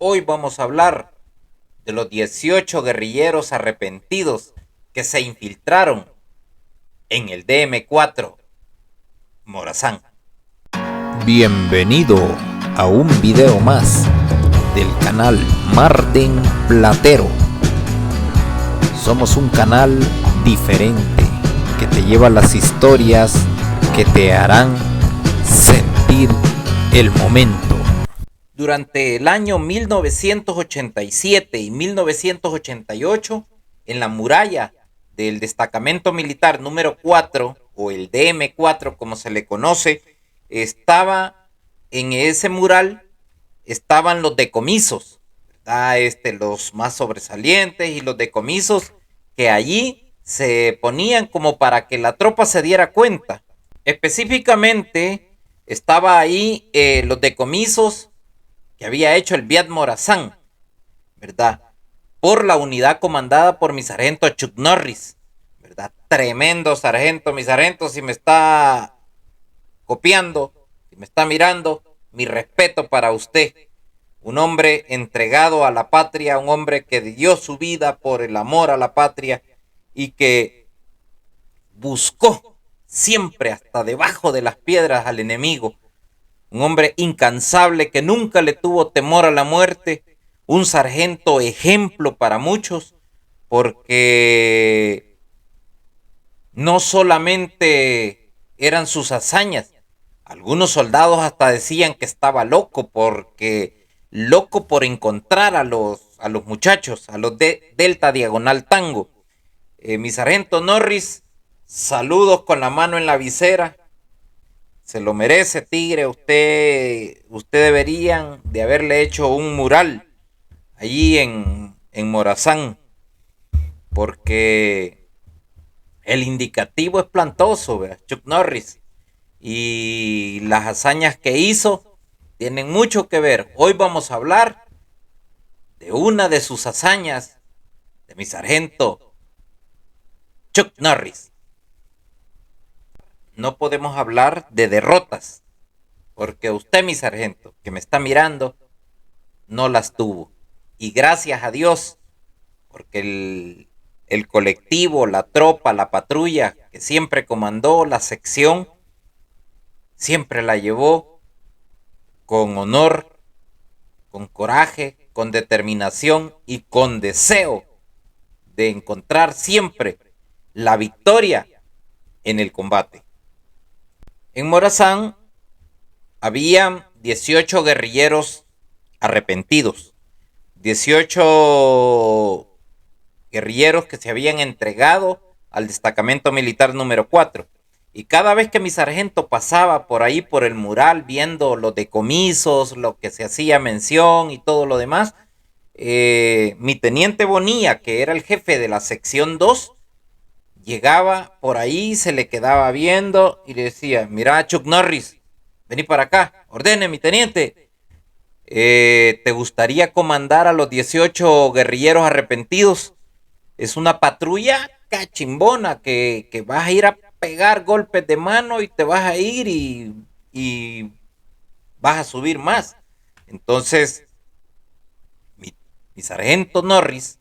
Hoy vamos a hablar de los 18 guerrilleros arrepentidos que se infiltraron en el DM4 Morazán. Bienvenido a un video más del canal Marden Platero. Somos un canal diferente que te lleva las historias que te harán sentir el momento. Durante el año 1987 y 1988, en la muralla del destacamento militar número 4, o el DM4 como se le conoce, estaba en ese mural, estaban los decomisos, ¿verdad? Los más sobresalientes y los decomisos que allí se ponían como para que la tropa se diera cuenta. Específicamente estaba ahí los decomisos que había hecho el Viet Morazán, ¿verdad? Por la unidad comandada por mi sargento Chuck Norris, ¿verdad? Tremendo sargento, mi sargento, si me está copiando, si me está mirando, mi respeto para usted. Un hombre entregado a la patria, un hombre que dio su vida por el amor a la patria y que buscó siempre hasta debajo de las piedras al enemigo. Un hombre incansable que nunca le tuvo temor a la muerte, un sargento ejemplo para muchos, porque no solamente eran sus hazañas, algunos soldados hasta decían que estaba loco, porque loco por encontrar a los muchachos, a los de Delta Diagonal Tango. Mi sargento Norris, saludos con la mano en la visera. Se lo merece, tigre. Usted deberían de haberle hecho un mural allí en Morazán, porque el indicativo es plantoso, ¿verdad? Chuck Norris, y las hazañas que hizo tienen mucho que ver. Hoy vamos a hablar de una de sus hazañas, de mi sargento Chuck Norris. No podemos hablar de derrotas, porque usted, mi sargento, que me está mirando, no las tuvo. Y gracias a Dios, porque el colectivo, la tropa, la patrulla que siempre comandó, la sección, siempre la llevó con honor, con coraje, con determinación y con deseo de encontrar siempre la victoria en el combate. En Morazán había 18 guerrilleros arrepentidos, 18 guerrilleros que se habían entregado al destacamento militar número 4. Y cada vez que mi sargento pasaba por ahí, por el mural, viendo los decomisos, lo que se hacía mención y todo lo demás, mi teniente Bonilla, que era el jefe de la sección 2, llegaba por ahí, se le quedaba viendo y le decía: mira, Chuck Norris, vení para acá, ordene, mi teniente. ¿Te gustaría comandar a los 18 guerrilleros arrepentidos? Es una patrulla cachimbona que vas a ir a pegar golpes de mano y te vas a ir y vas a subir más. Entonces, mi sargento Norris,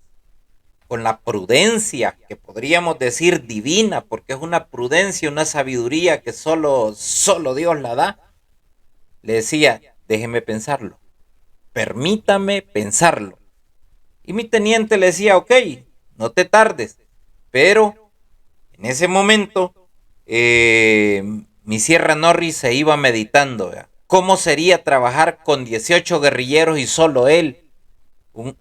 con la prudencia que podríamos decir divina, porque es una prudencia, una sabiduría que solo Dios la da, le decía: déjeme pensarlo, permítame pensarlo. Y mi teniente le decía: ok, no te tardes. Pero en ese momento mi Sierra Norris se iba meditando, ¿verdad? ¿Cómo sería trabajar con 18 guerrilleros y solo él, un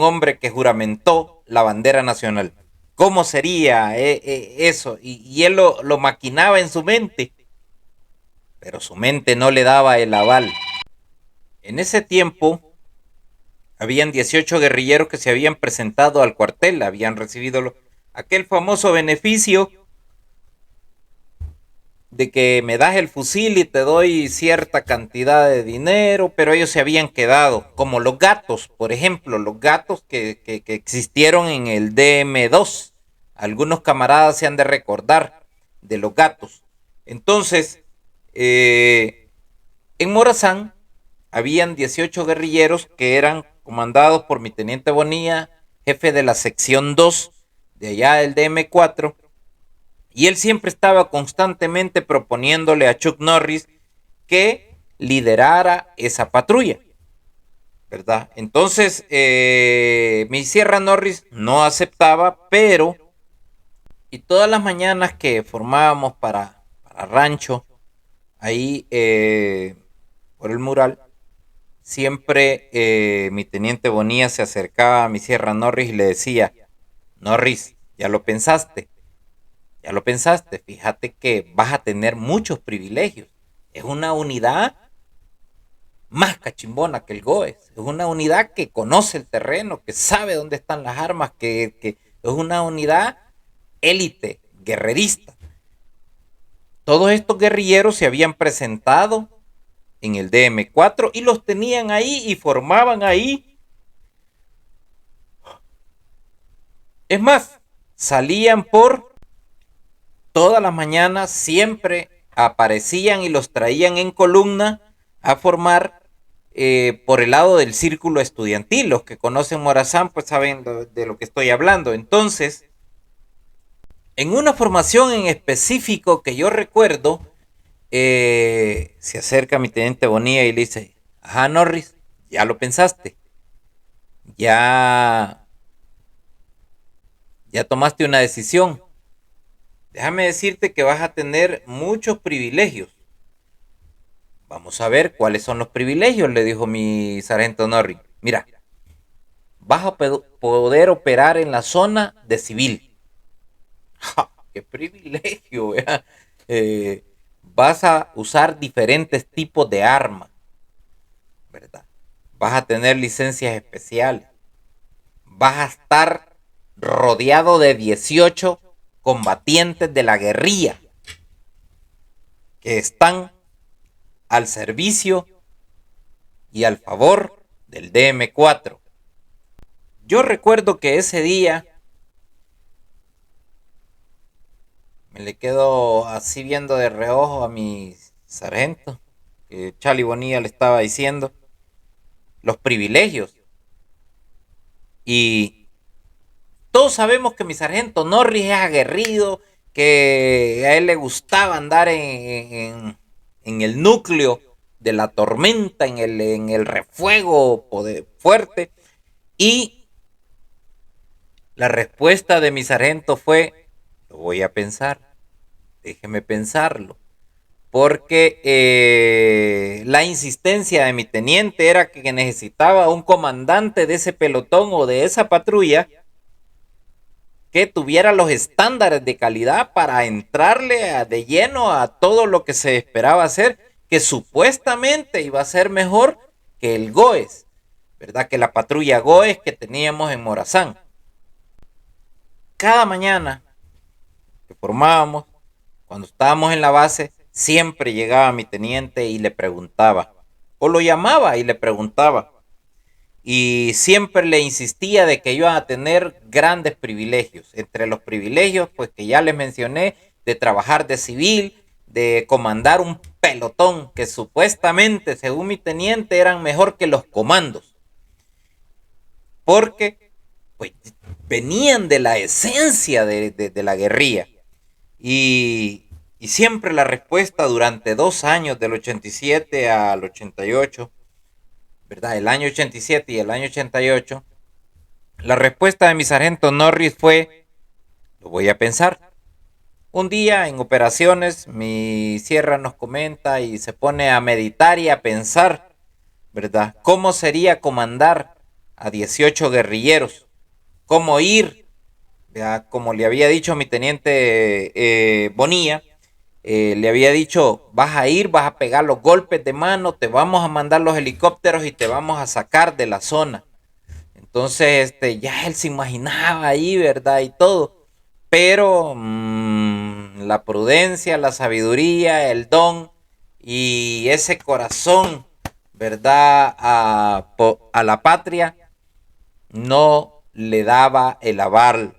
hombre que juramentó la bandera nacional? ¿Cómo sería eso? Y él lo maquinaba en su mente, pero su mente no le daba el aval. En ese tiempo habían 18 guerrilleros que se habían presentado al cuartel, habían recibido aquel famoso beneficio de que me das el fusil y te doy cierta cantidad de dinero, pero ellos se habían quedado, como los gatos, por ejemplo, los gatos que existieron en el DM2. Algunos camaradas se han de recordar de los gatos. Entonces, en Morazán habían 18 guerrilleros que eran comandados por mi teniente Bonilla, jefe de la sección 2 de allá del DM4, y él siempre estaba constantemente proponiéndole a Chuck Norris que liderara esa patrulla, ¿verdad? Entonces, mi Sierra Norris no aceptaba, pero y todas las mañanas que formábamos para rancho, ahí por el mural, siempre mi teniente Bonilla se acercaba a mi Sierra Norris y le decía, Norris, ya lo pensaste, fíjate que vas a tener muchos privilegios. Es una unidad más cachimbona que el GOES, es una unidad que conoce el terreno, que sabe dónde están las armas, que es una unidad élite, guerrerista. Todos estos guerrilleros se habían presentado en el DM4 y los tenían ahí y formaban ahí. Es más, salían por todas las mañanas, siempre aparecían y los traían en columna a formar por el lado del círculo estudiantil. Los que conocen Morazán pues saben de lo que estoy hablando. Entonces, en una formación en específico que yo recuerdo, se acerca mi teniente Bonilla y le dice, ajá Norris, ya lo pensaste, ya, ya tomaste una decisión, déjame decirte que vas a tener muchos privilegios. Vamos a ver cuáles son los privilegios, le dijo mi sargento Norris. Mira, vas a poder operar en la zona de civil. ¡Ja! ¡Qué privilegio! Vas a usar diferentes tipos de armas, ¿verdad? Vas a tener licencias especiales. Vas a estar rodeado de 18 combatientes de la guerrilla que están al servicio y al favor del DM4. Yo recuerdo que ese día me le quedo así viendo de reojo a mi sargento, que Charlie Bonilla le estaba diciendo, los privilegios. Y todos sabemos que mi sargento Norris es aguerrido, que a él le gustaba andar en el núcleo de la tormenta, en el refuego fuerte. Y la respuesta de mi sargento fue, lo voy a pensar, déjeme pensarlo. Porque la insistencia de mi teniente era que necesitaba un comandante de ese pelotón o de esa patrulla que tuviera los estándares de calidad para entrarle de lleno a todo lo que se esperaba hacer, que supuestamente iba a ser mejor que el GOES, ¿verdad? Que la patrulla GOES que teníamos en Morazán. Cada mañana que formábamos, cuando estábamos en la base, siempre llegaba mi teniente y le preguntaba, o lo llamaba y le preguntaba, y siempre le insistía de que iban a tener grandes privilegios. Entre los privilegios, pues que ya les mencioné, de trabajar de civil, de comandar un pelotón que supuestamente, según mi teniente, eran mejor que los comandos. Porque pues, venían de la esencia de la guerrilla. Y siempre la respuesta durante 2 años, del 87 al 88, ¿verdad? El año 87 y el año 88, la respuesta de mi sargento Norris fue, lo voy a pensar. Un día en operaciones, mi Sierra nos comenta y se pone a meditar y a pensar, ¿verdad? ¿Cómo sería comandar a 18 guerrilleros? ¿Cómo ir? ¿Verdad? Como le había dicho a mi teniente Bonilla, le había dicho, vas a ir, vas a pegar los golpes de mano, te vamos a mandar los helicópteros y te vamos a sacar de la zona. Entonces, ya él se imaginaba ahí, ¿verdad? Y todo. Pero la prudencia, la sabiduría, el don y ese corazón, ¿verdad? A la patria no le daba el aval,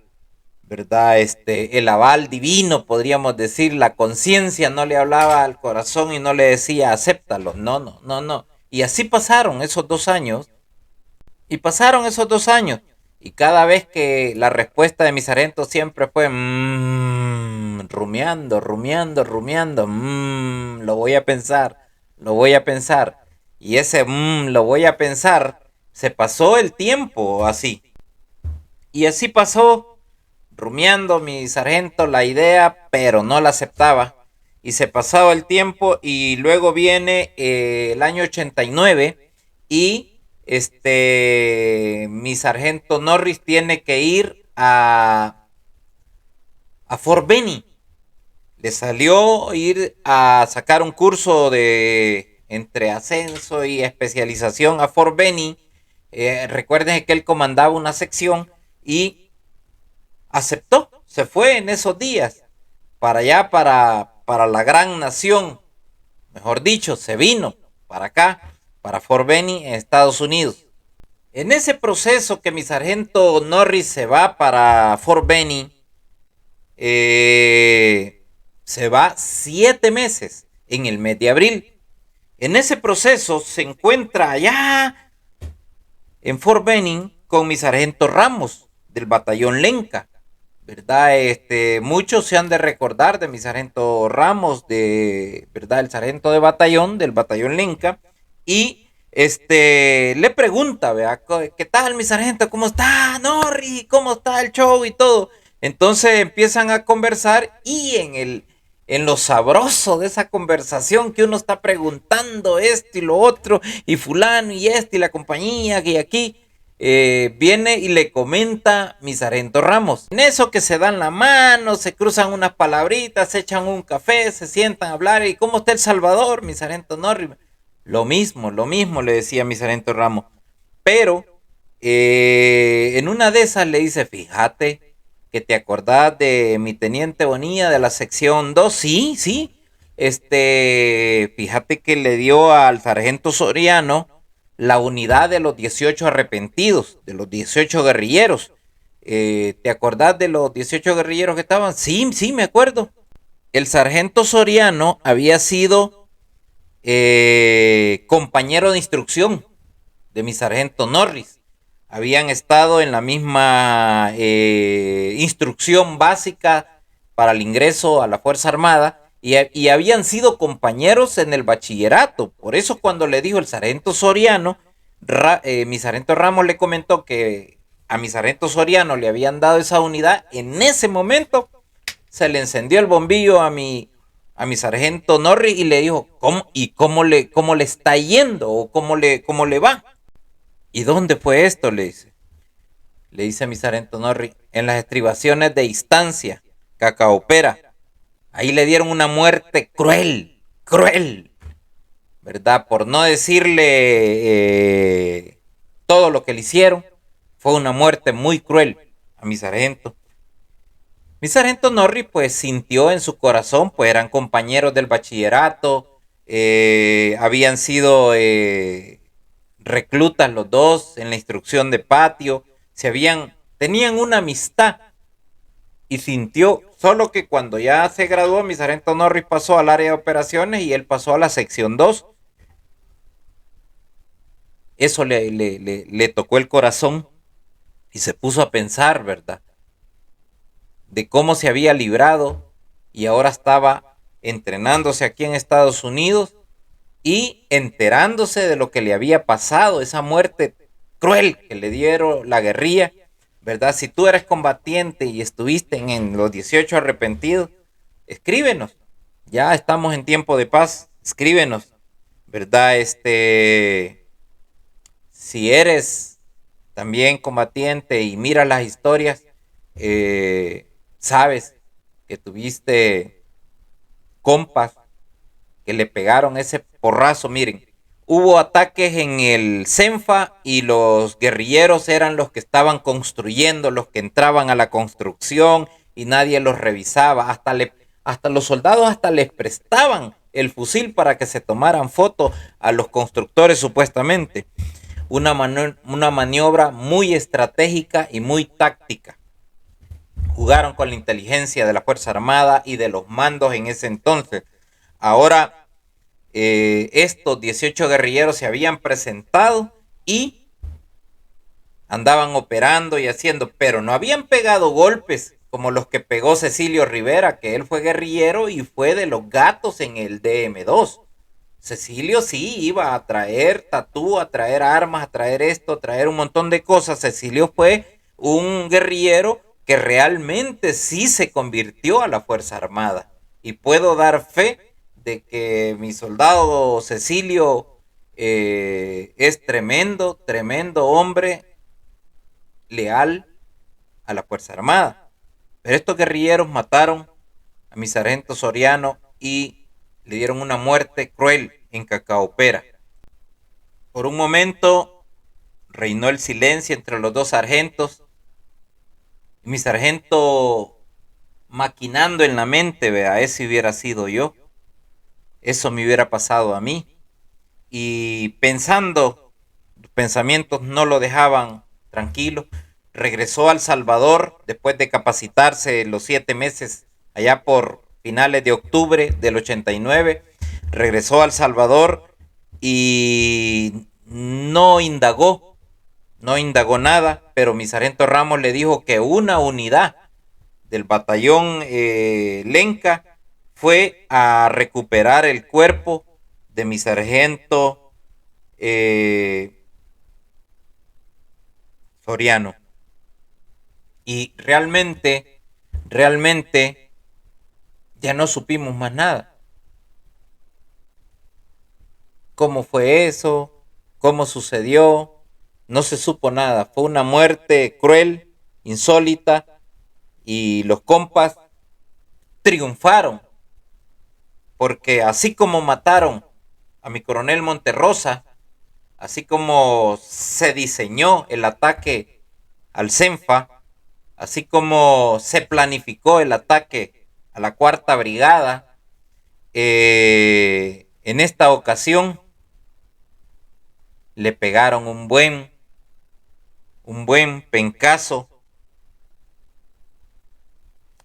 ¿verdad? El aval divino, podríamos decir, la conciencia no le hablaba al corazón y no le decía, acéptalo. No, no, no, no. Y así pasaron esos 2 años. Y pasaron esos 2 años. Y cada vez que la respuesta de mi sargento siempre fue rumiando, rumiando, rumiando, lo voy a pensar, lo voy a pensar. Y ese lo voy a pensar, se pasó el tiempo así. Y así pasó, rumiando mi sargento la idea, pero no la aceptaba. Y se pasaba el tiempo y luego viene el año 89 y mi sargento Norris tiene que ir a Fort Benning. Le salió ir a sacar un curso de entre ascenso y especialización a Fort Benning. Recuerden que él comandaba una sección y aceptó, se fue en esos días para allá, para la gran nación. Mejor dicho, se vino para acá, para Fort Benning, en Estados Unidos. En ese proceso que mi sargento Norris se va para Fort Benning, se va 7 meses en el mes de abril. En ese proceso se encuentra allá en Fort Benning con mi sargento Ramos del batallón Lenca, ¿verdad? Muchos se han de recordar de mi sargento Ramos, ¿verdad? El sargento de batallón del batallón Lenca. Y le pregunta, ¿verdad? ¿Qué tal, mi sargento? ¿Cómo está, Norris? ¿Cómo está el show y todo? Entonces empiezan a conversar y en lo sabroso de esa conversación que uno está preguntando esto y lo otro, y fulano y y la compañía que aquí, viene y le comenta mi sargento Ramos. En eso que se dan la mano, se cruzan unas palabritas, se echan un café, se sientan a hablar. ¿Y cómo está El Salvador, mi sargento Norris? Lo mismo, le decía mi sargento Ramos. Pero en una de esas le dice, fíjate que te acordás de mi teniente Bonilla de la sección 2. Sí, sí. Fíjate que le dio al sargento Soriano la unidad de los 18 arrepentidos, de los 18 guerrilleros. ¿Te acordás de los 18 guerrilleros que estaban? Sí, sí, me acuerdo. El sargento Soriano había sido compañero de instrucción de mi sargento Norris. Habían estado en la misma instrucción básica para el ingreso a la Fuerza Armada y habían sido compañeros en el bachillerato. Por eso cuando le dijo el sargento Soriano, mi sargento Ramos le comentó que a mi sargento Soriano le habían dado esa unidad. En ese momento se le encendió el bombillo a mi sargento Norris y le dijo, ¿cómo le está yendo? ¿O cómo le va? ¿Y dónde fue esto? Le dice mi sargento Norris, en las estribaciones de Instancia, Cacaopera. Ahí le dieron una muerte cruel, cruel, ¿verdad? Por no decirle todo lo que le hicieron, fue una muerte muy cruel a mi sargento. Mi sargento Norris pues sintió en su corazón, pues eran compañeros del bachillerato, habían sido reclutas los dos en la instrucción de patio, tenían una amistad y sintió, solo que cuando ya se graduó, mi sargento Norris pasó al área de operaciones y él pasó a la sección 2. Eso le tocó el corazón y se puso a pensar, ¿verdad? De cómo se había librado y ahora estaba entrenándose aquí en Estados Unidos y enterándose de lo que le había pasado, esa muerte cruel que le dieron la guerrilla, ¿verdad? Si tú eres combatiente y estuviste en los 18 arrepentidos, escríbenos. Ya estamos en tiempo de paz, escríbenos, ¿verdad? Si eres también combatiente y miras las historias, sabes que tuviste compas que le pegaron ese porrazo. Miren, hubo ataques en el CENFA y los guerrilleros eran los que estaban construyendo, los que entraban a la construcción y nadie los revisaba. Hasta los soldados hasta les prestaban el fusil para que se tomaran fotos a los constructores supuestamente. Una maniobra muy estratégica y muy táctica. Jugaron con la inteligencia de la Fuerza Armada y de los mandos en ese entonces. Ahora, estos 18 guerrilleros se habían presentado y andaban operando y haciendo, pero no habían pegado golpes como los que pegó Cecilio Rivera, que él fue guerrillero y fue de los gatos en el DM2. Cecilio sí iba a traer tatú, a traer armas, a traer esto, a traer un montón de cosas. Cecilio fue un guerrillero que realmente sí se convirtió a la Fuerza Armada. Y puedo dar fe de que mi soldado Cecilio es tremendo, tremendo hombre, leal a la Fuerza Armada. Pero estos guerrilleros mataron a mi sargento Soriano y le dieron una muerte cruel en Cacaopera. Por un momento reinó el silencio entre los dos sargentos. Y mi sargento maquinando en la mente, vea, ese hubiera sido yo. Eso me hubiera pasado a mí. Y pensando, los pensamientos no lo dejaban tranquilo. Regresó a El Salvador después de capacitarse los 7 meses allá por finales de octubre del 89. Regresó a El Salvador y no indagó nada, pero mi sargento Ramos le dijo que una unidad del batallón Lenca fue a recuperar el cuerpo de mi sargento Soriano. Y realmente ya no supimos más nada. ¿Cómo fue eso? ¿Cómo sucedió? No se supo nada. Fue una muerte cruel, insólita, y los compas triunfaron. Porque así como mataron a mi coronel Monterrosa, así como se diseñó el ataque al CENFA, así como se planificó el ataque a la Cuarta Brigada, en esta ocasión le pegaron un buen pencazo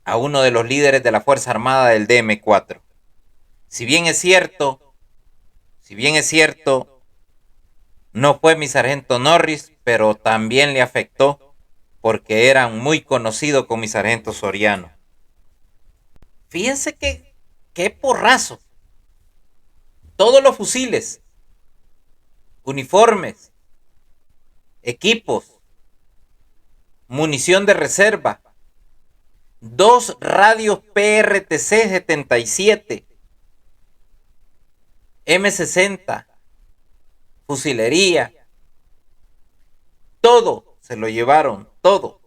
a uno de los líderes de la Fuerza Armada del DM4. Si bien es cierto, no fue mi sargento Norris, pero también le afectó porque eran muy conocidos con mi sargento Soriano. Fíjense que qué porrazo. Todos los fusiles, uniformes, equipos, munición de reserva, 2 radios PRTC-77, M60, fusilería, todo se lo llevaron, todo.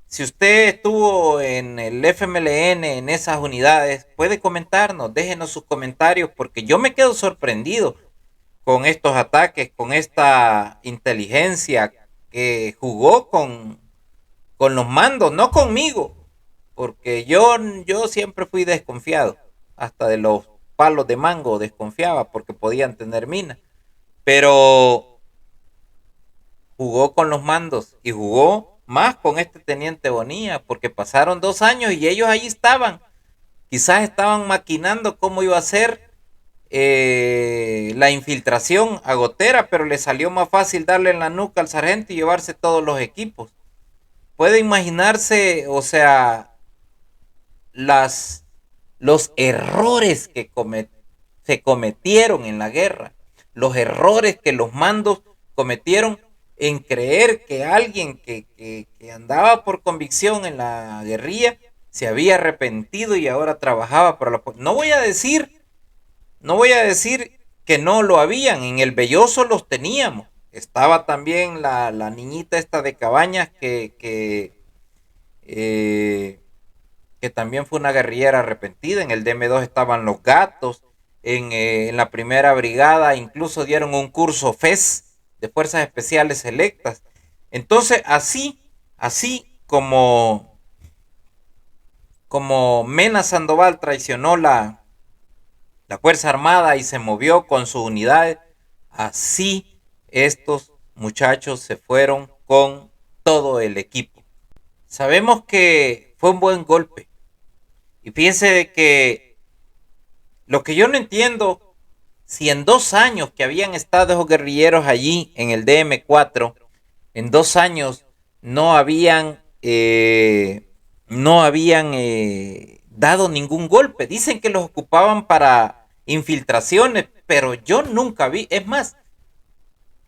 Si usted estuvo en el FMLN, en esas unidades, puede comentarnos, déjenos sus comentarios, porque yo me quedo sorprendido con estos ataques, con esta inteligencia que jugó con los mandos, no conmigo, porque yo siempre fui desconfiado, hasta de los palos de mango desconfiaba porque podían tener mina, pero jugó con los mandos y jugó más con este teniente Bonilla, porque pasaron 2 años y ellos ahí estaban, quizás estaban maquinando cómo iba a ser la infiltración a Gotera, pero le salió más fácil darle en la nuca al sargento y llevarse todos los equipos. Puede imaginarse, o sea, los errores que se cometieron en la guerra, los errores que los mandos cometieron en creer que alguien que andaba por convicción en la guerrilla se había arrepentido y ahora trabajaba para la... No voy a decir que no lo habían, en el Belloso los teníamos. Estaba también la niñita esta de Cabañas que también fue una guerrillera arrepentida. En el DM2 estaban los gatos. En la primera brigada incluso dieron un curso FES de Fuerzas Especiales Selectas. Entonces, así como Mena Sandoval traicionó la Fuerza Armada y se movió con sus unidades, así estos muchachos se fueron con todo el equipo. Sabemos que fue un buen golpe. Y fíjense que Lo que yo no entiendo, si en 2 años que habían estado esos guerrilleros allí en el DM4, en 2 años no habían, dado ningún golpe. Dicen que los ocupaban para infiltraciones, pero yo nunca vi. Es más,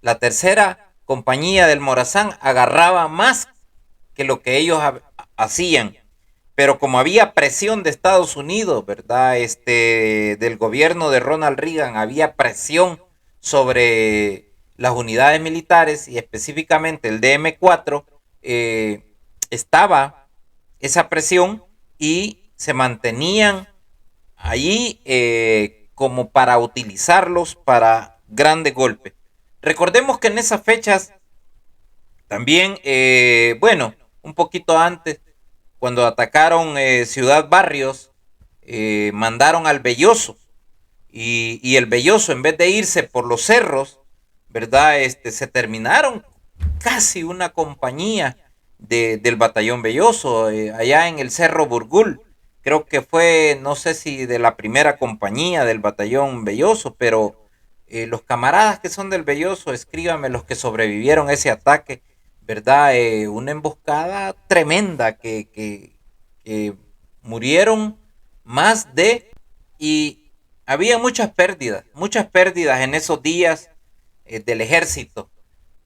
la tercera compañía del Morazán agarraba más que lo que ellos hacían. Pero como había presión de Estados Unidos, ¿verdad? Del gobierno de Ronald Reagan, había presión sobre las unidades militares y específicamente el DM4, estaba esa presión y se mantenían allí como para utilizarlos para grandes golpes. Recordemos que en esas fechas también, bueno, un poquito antes, cuando atacaron Ciudad Barrios, mandaron al Belloso. Y el Belloso, en vez de irse por los cerros, ¿verdad? Se terminaron casi una compañía del batallón Belloso, allá en el Cerro Burgul. Creo que fue, no sé si de la primera compañía del batallón Belloso, pero los camaradas que son del Belloso, escríbanme los que sobrevivieron a ese ataque, ¿verdad? Una emboscada tremenda que murieron más de... Y había muchas pérdidas en esos días del ejército,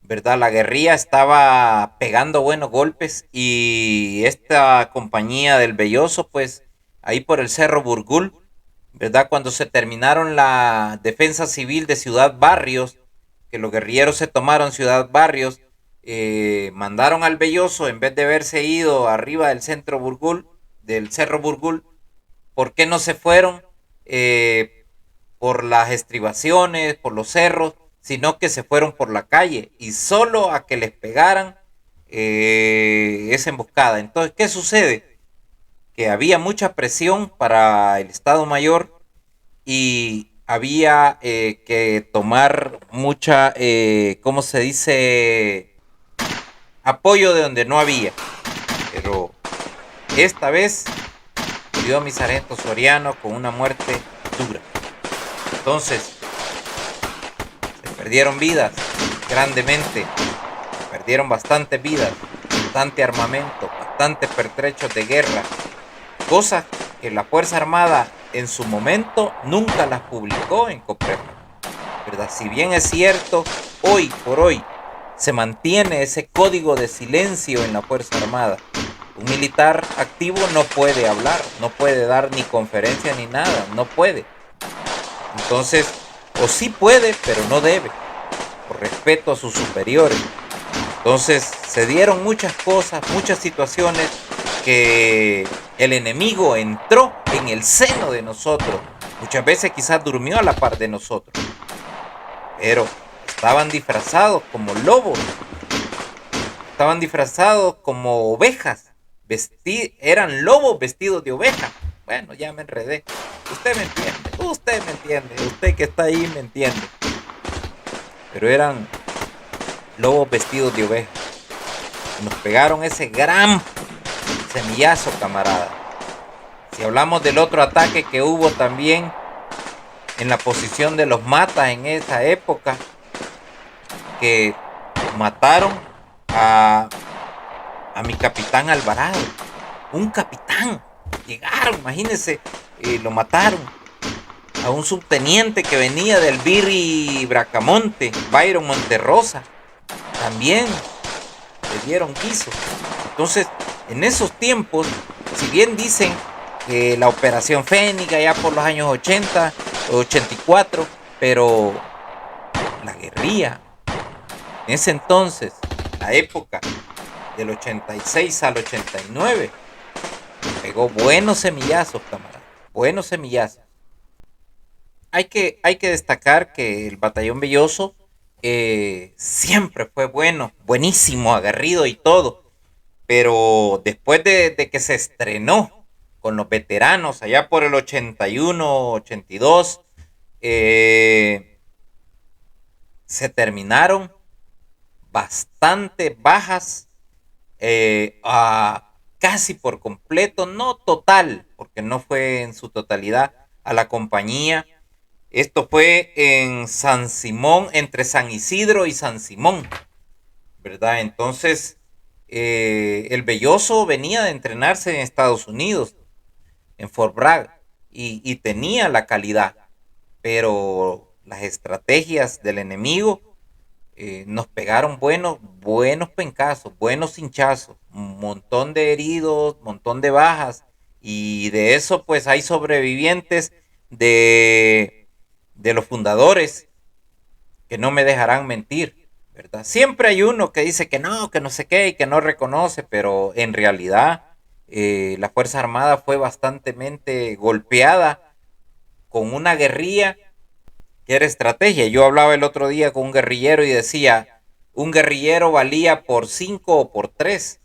¿verdad? La guerrilla estaba pegando buenos golpes y esta compañía del Belloso, pues ahí por el Cerro Burgul, ¿verdad? Cuando se terminaron la defensa civil de Ciudad Barrios, que los guerrilleros se tomaron Ciudad Barrios, mandaron al Belloso, en vez de haberse ido arriba del centro Burgul, del Cerro Burgul, ¿por qué no se fueron por las estribaciones, por los cerros, sino que se fueron por la calle y solo a que les pegaran esa emboscada? Entonces, ¿qué sucede? Que había mucha presión para el Estado Mayor y había que tomar mucha, ¿cómo se dice? Apoyo de donde no había. Pero esta vez murió mi sargento Soriano con una muerte dura. Entonces, se perdieron vidas grandemente, se perdieron bastantes vidas, bastante armamento, bastantes pertrechos de guerra, cosas que la Fuerza Armada en su momento nunca las publicó en Coprema, ¿verdad? Si bien es cierto, hoy por hoy se mantiene ese código de silencio en la Fuerza Armada. Un militar activo no puede hablar, no puede dar ni conferencia ni nada, no puede. Entonces, o sí puede, pero no debe, por respeto a sus superiores. Entonces, se dieron muchas cosas, muchas situaciones que el enemigo entró en el seno de nosotros. Muchas veces quizás durmió a la par de nosotros, pero estaban disfrazados como lobos, estaban disfrazados como ovejas, eran lobos vestidos de oveja. Bueno, ya me enredé. Usted me entiende, usted que está ahí me entiende. Pero eran lobos vestidos de oveja. Nos pegaron ese gran semillazo, camarada. Si hablamos del otro ataque que hubo también en la posición de los Matas en esa época, que mataron a mi capitán Alvarado, un capitán, llegaron, imagínense, lo mataron a un subteniente que venía del Birri Bracamonte, Byron Monterrosa, también le dieron quiso. Entonces, en esos tiempos, si bien dicen que la Operación Fénix ya por los años 80, 84, pero la guerrilla, en ese entonces, la época del 86 al 89, pegó buenos semillazos, camarada, buenos semillazos. Hay que destacar que el batallón Belloso siempre fue bueno, buenísimo, aguerrido y todo, pero después de que se estrenó con los veteranos allá por el 81, 82, se terminaron bastante bajas, casi por completo, no total, porque no fue en su totalidad, a la compañía. Esto fue en San Simón, entre San Isidro y San Simón, ¿verdad? Entonces, el Belloso venía de entrenarse en Estados Unidos, en Fort Bragg, y tenía la calidad, pero las estrategias del enemigo nos pegaron buenos pencazos, buenos hinchazos, un montón de heridos, un montón de bajas, y de eso pues hay sobrevivientes de los fundadores que no me dejarán mentir, ¿verdad? Siempre hay uno que dice que no sé qué y que no reconoce, pero en realidad la Fuerza Armada fue bastantemente golpeada con una guerrilla que era estrategia. Yo hablaba el otro día con un guerrillero y decía, un guerrillero valía por 5 o por 3,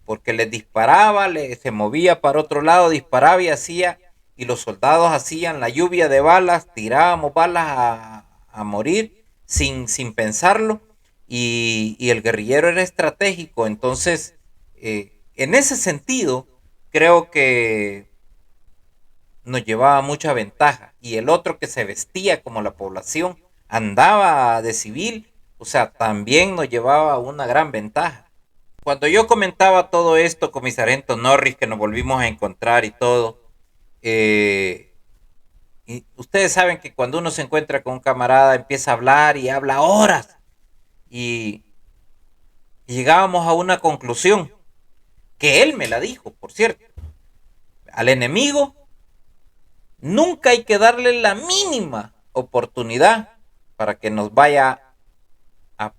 porque les disparaba, se movía para otro lado, disparaba y hacía, y los soldados hacían la lluvia de balas, tirábamos balas a morir sin pensarlo, y el guerrillero era estratégico. Entonces, en ese sentido, creo que nos llevaba mucha ventaja, y el otro que se vestía como la población, andaba de civil, o sea, también nos llevaba una gran ventaja. Cuando yo comentaba todo esto con mi sargento Norris, que nos volvimos a encontrar y todo, eh, y ustedes saben que cuando uno se encuentra con un camarada empieza a hablar y habla horas, y, y llegábamos a una conclusión, que él me la dijo, por cierto: al enemigo nunca hay que darle la mínima oportunidad para que nos vaya a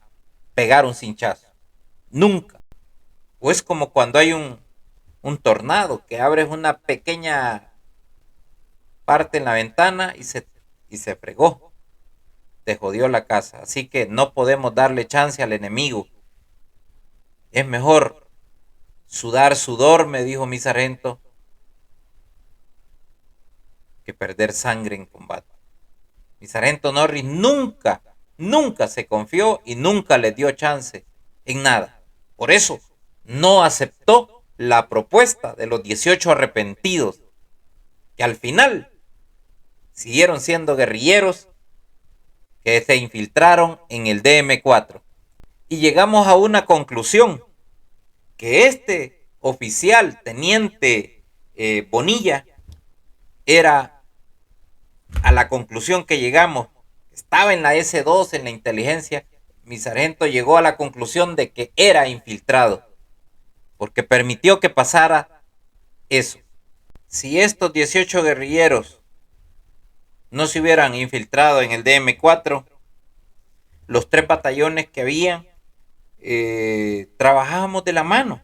pegar un cinchazo. Nunca. O es como cuando hay un tornado, que abres una pequeña parte en la ventana y se fregó. Te jodió la casa. Así que no podemos darle chance al enemigo. Es mejor sudar sudor, me dijo mi sargento, que perder sangre en combate. Mi sargento Norris nunca se confió y nunca le dio chance en nada. Por eso no aceptó la propuesta de los 18 arrepentidos, que al final siguieron siendo guerrilleros que se infiltraron en el DM4. Y llegamos a una conclusión, que este oficial, teniente Bonilla, era, a la conclusión que llegamos, estaba en la S2, en la inteligencia. Mi sargento llegó a la conclusión de que era infiltrado, porque permitió que pasara eso. Si estos 18 guerrilleros no se hubieran infiltrado en el DM4, los 3 batallones que habían, trabajábamos de la mano.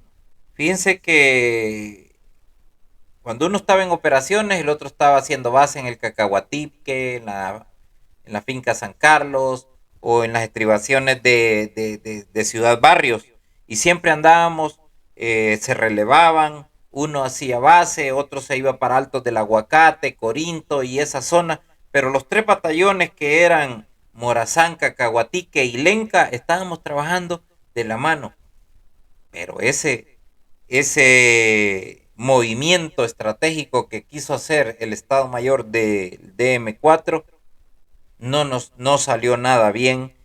Fíjense que cuando uno estaba en operaciones, el otro estaba haciendo base en el Cacahuatipque, en la finca San Carlos, o en las estribaciones de Ciudad Barrios, y siempre andábamos, se relevaban, uno hacía base, otro se iba para Altos del Aguacate, Corinto y esa zona, pero los 3 batallones que eran Morazán, Cacahuatique y Lenca, estábamos trabajando de la mano. Pero ese movimiento estratégico que quiso hacer el Estado Mayor del DM4 no salió nada bien,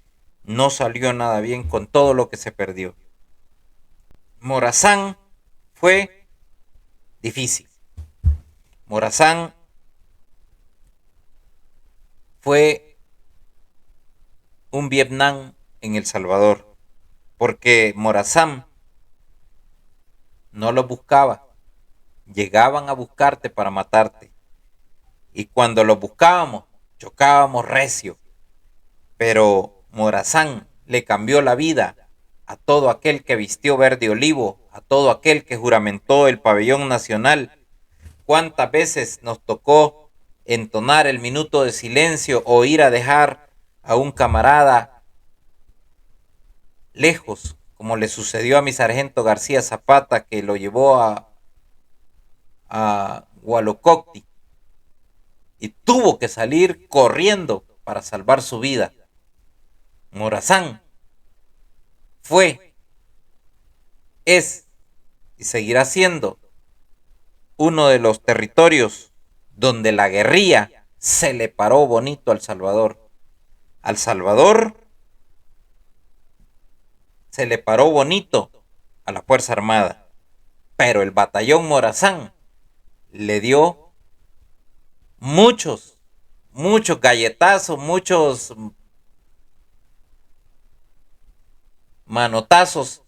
no salió nada bien con todo lo que se perdió. Morazán fue difícil. Morazán fue un Vietnam en El Salvador, porque Morazán no los buscaba, llegaban a buscarte para matarte, y cuando los buscábamos, chocábamos recio. Pero Morazán le cambió la vida a todo aquel que vistió verde olivo, a todo aquel que juramentó el pabellón nacional. ¿Cuántas veces nos tocó entonar el minuto de silencio o ir a dejar a un camarada lejos, como le sucedió a mi sargento García Zapata, que lo llevó a Hualococti y tuvo que salir corriendo para salvar su vida? Morazán fue, es y seguirá siendo uno de los territorios donde la guerrilla se le paró bonito a El Salvador. Al Salvador se le paró bonito a la Fuerza Armada, pero el batallón Morazán le dio muchos galletazos, muchos manotazos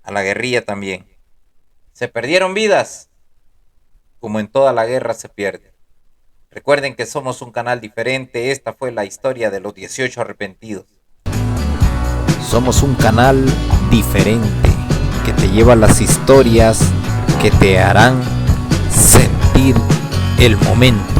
a la guerrilla también. Se perdieron vidas, como en toda la guerra se pierde. Recuerden que somos un canal diferente. Esta fue la historia de los 18 arrepentidos. Somos un canal diferente que te lleva las historias que te harán sentir el momento.